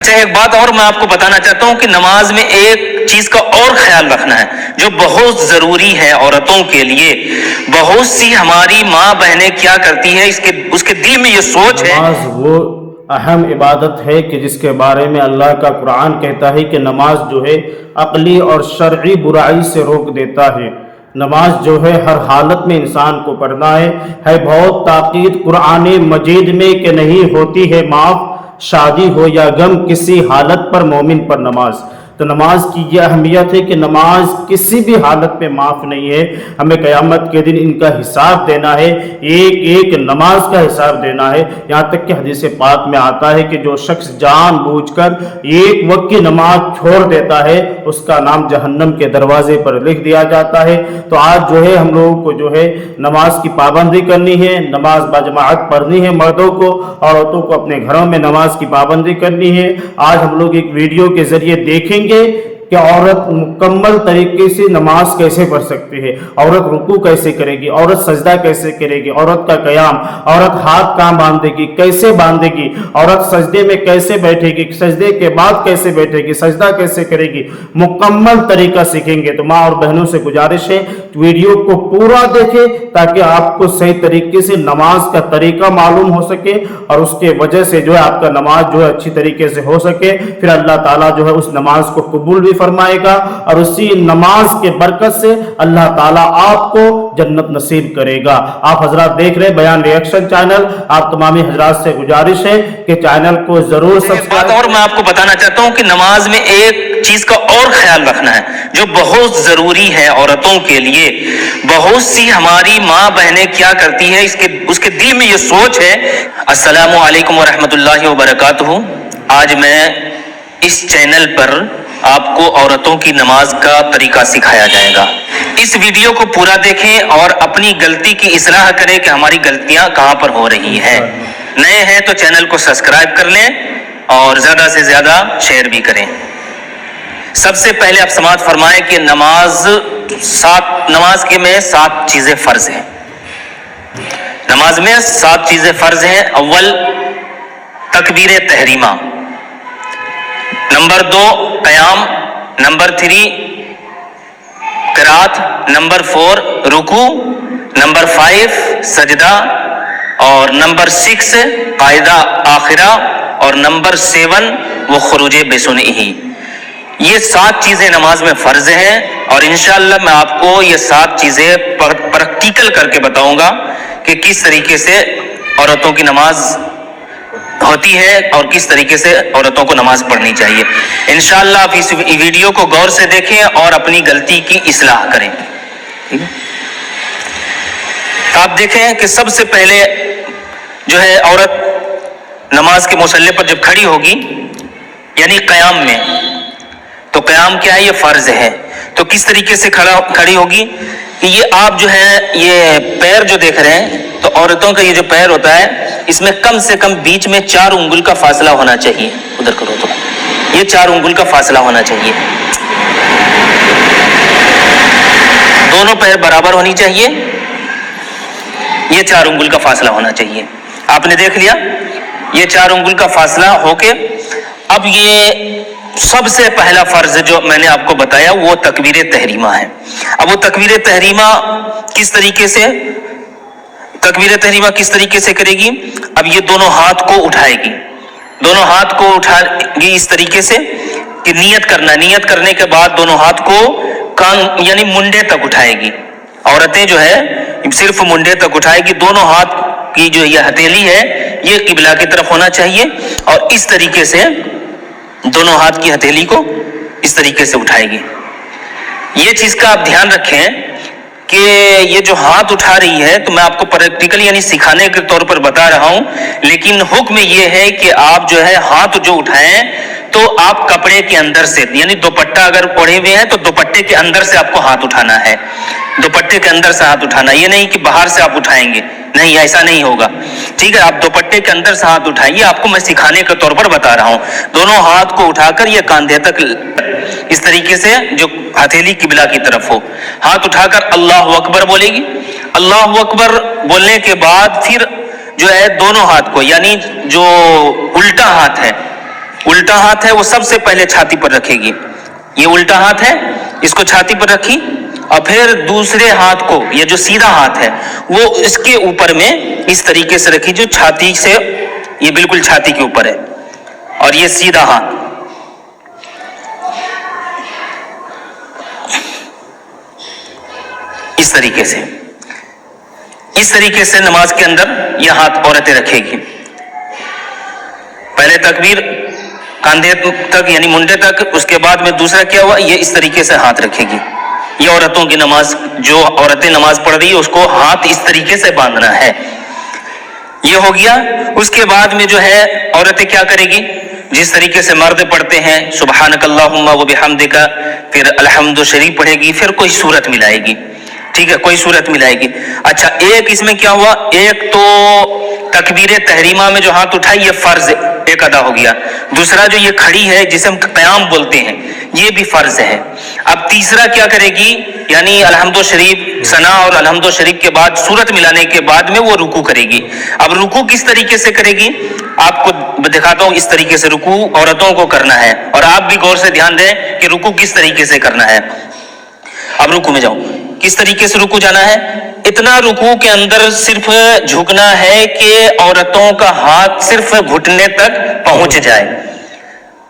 اچھا، ایک بات اور میں آپ کو بتانا چاہتا ہوں کہ نماز میں ایک چیز کا اور خیال رکھنا ہے جو بہت ضروری ہے عورتوں کے لیے۔ بہت سی ہماری ماں بہنیں کیا کرتی ہے، اس کے دل میں یہ سوچ ہے۔ نماز وہ اہم عبادت ہے کہ جس کے بارے میں اللہ کا قرآن کہتا ہے کہ نماز جو ہے عقلی اور شرعی برائی سے روک دیتا ہے۔ نماز جو ہے ہر حالت میں انسان کو پڑھنا ہے بہت تاکید قرآن مجید میں کہ نہیں ہوتی ہے معاف، شادی ہو یا غم، کسی حالت پر مومن پر نماز۔ تو نماز کی یہ اہمیت ہے کہ نماز کسی بھی حالت میں معاف نہیں ہے۔ ہمیں قیامت کے دن ان کا حساب دینا ہے، ایک ایک نماز کا حساب دینا ہے۔ یہاں تک کہ حدیث پاک میں آتا ہے کہ جو شخص جان بوجھ کر ایک وقت کی نماز چھوڑ دیتا ہے اس کا نام جہنم کے دروازے پر لکھ دیا جاتا ہے۔ تو آج جو ہے ہم لوگوں کو جو ہے نماز کی پابندی کرنی ہے، نماز باجماعت پڑھنی ہے، مردوں کو، عورتوں کو اپنے گھروں میں نماز کی پابندی کرنی ہے۔ آج ہم لوگ ایک ویڈیو کے ذریعے دیکھیں گے کہ عورت مکمل طریقے سے نماز کیسے پڑھ سکتی ہے، عورت رکوع کیسے کرے گی، عورت سجدہ کیسے کرے گی، عورت کا قیام، عورت ہاتھ کہاں باندھے گی، کیسے باندھے گی، عورت سجدے میں کیسے بیٹھے گی، سجدے کے بعد کیسے بیٹھے گی، سجدہ کیسے کرے گی، مکمل طریقہ سیکھیں گے۔ تو ماں اور بہنوں سے گزارش ہے ویڈیو کو پورا دیکھیں تاکہ آپ کو صحیح طریقے سے نماز کا طریقہ معلوم ہو سکے اور اس کے وجہ سے جو ہے آپ کا نماز جو ہے اچھی طریقے سے ہو سکے۔ پھر اللہ تعالیٰ جو ہے اس نماز کو قبول بھی فرمائے گا اور اسی نماز کے برکت سے اللہ تعالیٰ آپ کو جنت نصیب کرے گا۔ آپ حضرات دیکھ رہے بیان ریئیکشن چینل، آپ تمامی حضرات سے گزارش ہے کہ چینل کو ضرور سبسکرائب۔ اور میں آپ کو بتانا چاہتا ہوں کہ نماز میں ایک چیز کا اور خیال رکھنا ہے جو بہت ضروری ہے عورتوں کے لیے۔ بہت سی ہماری ماں بہنیں کیا کرتی ہے، اس کے دل میں یہ سوچ ہے۔ السلام علیکم ورحمۃ اللہ وبرکاتہ۔ آج میں اس چینل پر آپ کو عورتوں کی نماز کا طریقہ سکھایا جائے گا۔ اس ویڈیو کو پورا دیکھیں اور اپنی غلطی کی اصلاح کریں کہ ہماری غلطیاں کہاں پر ہو رہی ہیں۔ نئے ہیں تو چینل کو سبسکرائب کر لیں اور زیادہ سے زیادہ شیئر بھی کریں۔ سب سے پہلے آپ سماعت فرمائیں کہ نماز میں 7 چیزیں فرض ہیں۔ نماز میں 7 چیزیں فرض ہیں۔ اول تکبیر تحریمہ، نمبر 2 قیام، نمبر 3 قرات، نمبر 4 رکوع، نمبر 5 سجدہ، اور نمبر 6 قاعدہ آخرہ، اور نمبر 7 وہ خروج بے سنئی۔ یہ 7 چیزیں نماز میں فرض ہیں اور انشاءاللہ میں آپ کو یہ 7 چیزیں پریکٹیکل کر کے بتاؤں گا کہ کس طریقے سے عورتوں کی نماز ہوتی ہے اور کس طریقے سے عورتوں کو نماز پڑھنی چاہیے۔ انشاءاللہ آپ اس ویڈیو کو غور سے دیکھیں اور اپنی غلطی کی اصلاح کریں۔ آپ دیکھیں کہ سب سے پہلے جو ہے عورت نماز کے مصلی پر جب کھڑی ہوگی یعنی قیام میں، تو قیام کیا ہے؟ یہ فرض ہے۔ تو کس طریقے سے کھڑی ہوگی کہ یہ آپ جو ہے یہ پیر جو دیکھ رہے ہیں، تو عورتوں کا یہ جو پیر ہوتا ہے اس میں کم سے کم بیچ میں 4 انگل کا فاصلہ ہونا چاہیے۔ ادھر کرو تو یہ 4 انگل کا فاصلہ ہونا چاہیے۔ دونوں پیر برابر ہونی چاہیے، یہ 4 انگل کا فاصلہ ہونا چاہیے۔ آپ نے دیکھ لیا یہ 4 انگل کا فاصلہ ہو کے، اب یہ سب سے پہلا فرض جو میں نے آپ کو بتایا وہ تکبیر تحریمہ ہے۔ اب وہ تکبیر تحریمہ کس طریقے سے کرے گی؟ اب یہ دونوں ہاتھ کو اٹھائے گی، دونوں ہاتھ کو اٹھائے گی اس طریقے سے کہ نیت کرنے کے بعد دونوں ہاتھ کو کان یعنی منڈے تک اٹھائے گی۔ عورتیں جو ہے صرف منڈے تک اٹھائے گی، دونوں ہاتھ کی جو یہ ہتھیلی ہے یہ قبلہ کی طرف ہونا چاہیے، اور اس طریقے سے دونوں ہاتھ کی ہتھیلی کو اس طریقے سے اٹھائے گی۔ یہ چیز کا آپ دھیان رکھیں کہ یہ جو ہاتھ اٹھا رہی ہے تو میں آپ کو پریکٹیکلی یعنی سکھانے کے طور پر بتا رہا ہوں، لیکن حکم یہ ہے کہ آپ جو ہے ہاتھ جو اٹھائیں تو آپ کپڑے کے اندر سے یعنی دوپٹہ اگر اوڑھے ہوئے ہیں تو دوپٹے کے اندر سے آپ کو ہاتھ اٹھانا ہے، دوپٹے کے اندر سے ہاتھ اٹھانا، یہ نہیں کہ باہر سے آپ اٹھائیں گے، نہیں ایسا نہیں ہوگا، ٹھیک ہے؟ آپ دوپٹے کے اندر سے ہاتھ اٹھائیے، آپ کو میں سکھانے کے طور پر بتا رہا ہوں۔ دونوں ہاتھ کو اٹھا کر یہ کاندھے تک اس طریقے سے جو ہتھیلی قبلہ کی طرف ہو، ہاتھ اٹھا کر اللہ اکبر بولے گی۔ اللہ اکبر بولنے کے بعد پھر جو ہے دونوں ہاتھ کو یعنی جو الٹا ہاتھ ہے الٹا ہاتھ ہے وہ سب سے پہلے چھاتی پر رکھے گی. یہ الٹا ہاتھ ہے, اس کو چھاتی پر رکھی, اور پھر دوسرے ہاتھ کو, یہ جو سیدھا ہاتھ ہے وہ اس کے اوپر میں اس طریقے سے رکھی, جو چھاتی سے, یہ بالکل چھاتی کے اوپر ہے, اور یہ سیدھا ہاتھ اس طریقے سے. اس طریقے سے نماز کے اندر یہ ہاتھ عورتیں رکھے گی. پہلے تکبیر کاندھے تک یعنی منڈے تک, اس کے بعد میں دوسرا کیا ہوا, یہ اس طریقے سے ہاتھ رکھے گی. یہ عورتوں کی نماز, جو عورتیں نماز پڑھ رہی ہے اس کو ہاتھ اس طریقے سے باندھنا ہے. یہ ہو گیا. اس کے بعد میں جو ہے عورتیں کیا کرے گی, جس طریقے سے مرد پڑھتے ہیں سبحانک اللہم و بحمدک, پھر الحمد شریف پڑھے گی, پھر کوئی سورت ملائے گی. ٹھیک ہے, کوئی سورت ملائے گی. اچھا, ایک اس میں کیا ہوا, ایک تو تکبیر تحریمہ میں جو ہاتھ اٹھائی یہ فرض ایک ادا ہو گیا. دوسرا جو یہ کھڑی ہے جسے ہم قیام بولتے ہیں یہ بھی فرض ہے. اب تیسرا کیا کرے گی, یعنی الحمد شریف ثنا اور الحمد شریف کے بعد سورت ملانے کے بعد میں وہ رکوع کرے گی. اب رکوع کس طریقے سے کرے گی آپ کو دکھاتا ہوں. اس طریقے سے رکوع عورتوں کو کرنا ہے, اور آپ بھی غور سے دھیان دیں کہ رکوع کس طریقے سے کرنا ہے. اب رکوع میں جاؤ, کس طریقے سے رکوع جانا ہے. اتنا رکوع کے اندر صرف جھکنا ہے کہ عورتوں کا ہاتھ صرف گھٹنے تک پہنچ جائے.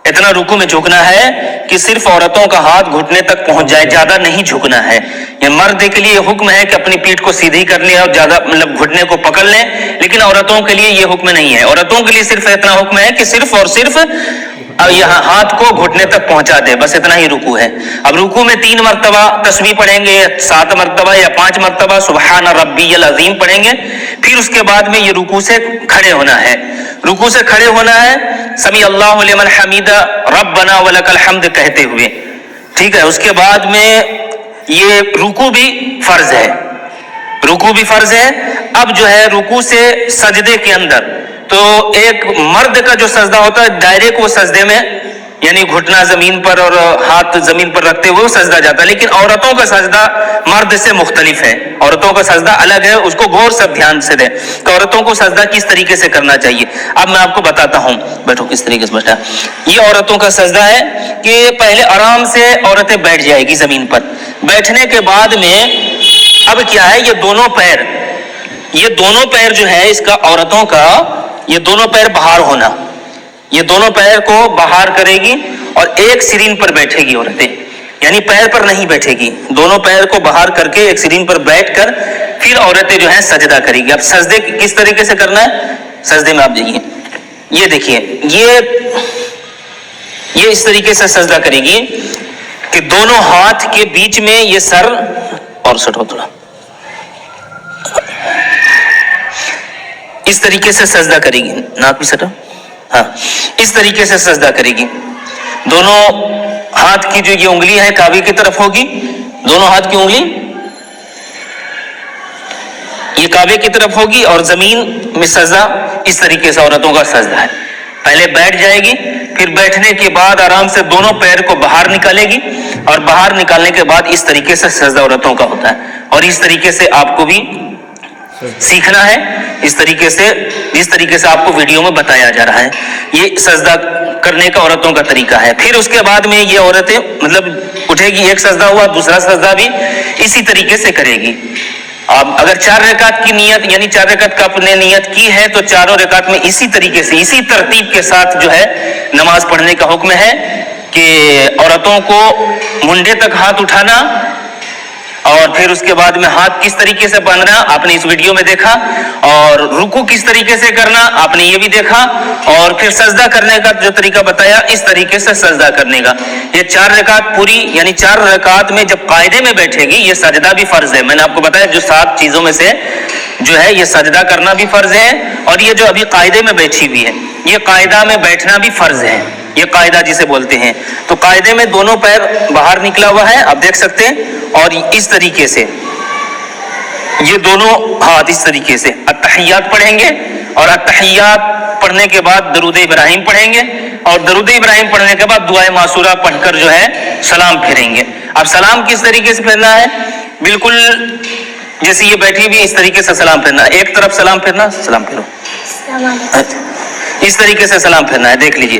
اتنا رکوع میں جھکنا ہے کہ صرف عورتوں کا ہاتھ گھٹنے تک پہنچ جائے, زیادہ نہیں جھکنا ہے. یہ مرد کے لیے حکم ہے کہ اپنی پیٹھ کو سیدھی کر لیں اور زیادہ مطلب گھٹنے کو پکڑ لیں, لیکن عورتوں کے لیے یہ حکم نہیں ہے. عورتوں کے لیے صرف اتنا حکم ہے کہ صرف اور صرف یہاں ہاتھ کو گھٹنے تک پہنچا دے, بس اتنا ہی رکوع ہے. اب رکوع میں 3 مرتبہ تسبیح پڑھیں گے, 7 مرتبہ یا 5 مرتبہ سبحان ربی العظیم پڑھیں گے. پھر اس کے بعد میں یہ رکوع سے کھڑے ہونا ہے. رکوع سے کھڑے ہونا ہے سمیع اللہ لمن حمیدہ ربنا ولک الحمد کہتے ہوئے. ٹھیک ہے, اس کے بعد میں یہ رکوع بھی فرض ہے. رکوع بھی فرض ہے. اب جو ہے رکوع سے سجدے کے اندر, تو ایک مرد کا جو سجدہ ہوتا ہے ڈائریکٹ وہ سجدے میں یعنی گھٹنا زمین پر اور ہاتھ زمین پر رکھتے ہوئے وہ سجدہ جاتا ہے. لیکن عورتوں کا سجدہ مرد سے مختلف ہے, عورتوں کا سجدہ الگ ہے. اس کو غور سے دھیان سے دیں کہ عورتوں کو سجدہ کس طریقے سے کرنا چاہیے. اب میں آپ کو بتاتا ہوں, بیٹھو کس طریقے سے بیٹھا. یہ عورتوں کا سجدہ ہے کہ پہلے آرام سے عورتیں بیٹھ جائے گی زمین پر. بیٹھنے کے بعد میں اب کیا ہے, یہ دونوں پیر جو ہے اس کا عورتوں کا, یہ دونوں پیر باہر ہونا, یہ دونوں پیر کو باہر کرے گی اور ایک سرین پر بیٹھے گی عورتیں, یعنی پیر پر نہیں بیٹھے گی. دونوں پیر کو باہر کر کے ایک سرین پر بیٹھ کر پھر عورتیں جو ہیں سجدہ کرے گی. اب سجدے کس طریقے سے کرنا ہے, سجدے میں آپ دیکھیے, یہ دیکھیے, یہ اس طریقے سے سجدہ کرے گی کہ دونوں ہاتھ کے بیچ میں یہ سر اور سٹو تھوڑا, اس طریقے سے سجدہ کرے گی. ناک بھی سٹو, ہاں, اس طریقے سے سجدہ کرے گی. دونوں ہاتھ کی جو یہ انگلی ہے کعبے کی طرف ہوگی, دونوں ہاتھ کی انگلی یہ کعبے کی طرف ہوگی, اور زمین میں سجدہ اس طریقے سے عورتوں کا سجدہ ہے. پہلے بیٹھ جائے گی, پھر بیٹھنے کے بعد آرام سے دونوں پیر کو باہر نکالے گی, اور باہر نکالنے کے بعد اس طریقے سے سجدہ عورتوں کا ہوتا ہے. اور اس طریقے سے آپ کو بھی سیکھنا ہے, اس طریقے سے جس طریقے سے آپ کو ویڈیو میں بتایا جا رہا ہے. یہ سجدہ کرنے کا عورتوں کا طریقہ ہے. پھر اس کے بعد میں یہ عورتیں مطلب اٹھے گی, ایک سجدہ ہوا, دوسرا سجدہ بھی اسی طریقے سے کرے گی. اب اگر 4 رکعت کی نیت یعنی 4 رکعت کا اپنے نیت کی ہے تو چاروں رکعت میں اسی طریقے سے اسی ترتیب کے ساتھ جو ہے نماز پڑھنے کا حکم ہے کہ عورتوں کو منڈے تک ہاتھ اٹھانا, اور پھر اس کے بعد میں ہاتھ کس طریقے سے باندھنا آپ نے اس ویڈیو میں دیکھا, اور رکوع کس طریقے سے کرنا آپ نے یہ بھی دیکھا, اور پھر سجدہ کرنے کا جو طریقہ بتایا اس طریقے سے سجدہ کرنے کا. یہ 4 رکعت پوری یعنی 4 رکعت میں جب قاعدے میں بیٹھے گی, یہ سجدہ بھی فرض ہے. میں نے آپ کو بتایا جو 7 چیزوں میں سے جو ہے یہ سجدہ کرنا بھی فرض ہے, اور یہ جو ابھی قاعدے میں بیٹھی ہوئی ہے یہ قاعدہ میں بیٹھنا بھی فرض ہے. یہ قاعدہ جسے بولتے ہیں, تو قاعدے میں دونوں پیر باہر نکلا ہوا ہے آپ دیکھ سکتے ہیں, اور اس طریقے سے یہ دونوں ہاتھ اس طریقے سے التحیات پڑھیں گے, اور التحیات پڑھنے کے بعد درود ابراہیم پڑھیں گے, اور درود ابراہیم پڑھنے کے بعد دعائے معصورہ پڑھ کر جو ہے سلام پھیریں گے. اب سلام کس طریقے سے پھیرنا ہے, بالکل جیسے یہ بیٹھی بھی اس طریقے سے سلام پھیرنا, ایک طرف سلام پھیرنا, سلام پھیرو, اس طریقے سے سلام پھیرنا ہے. دیکھ لیجئے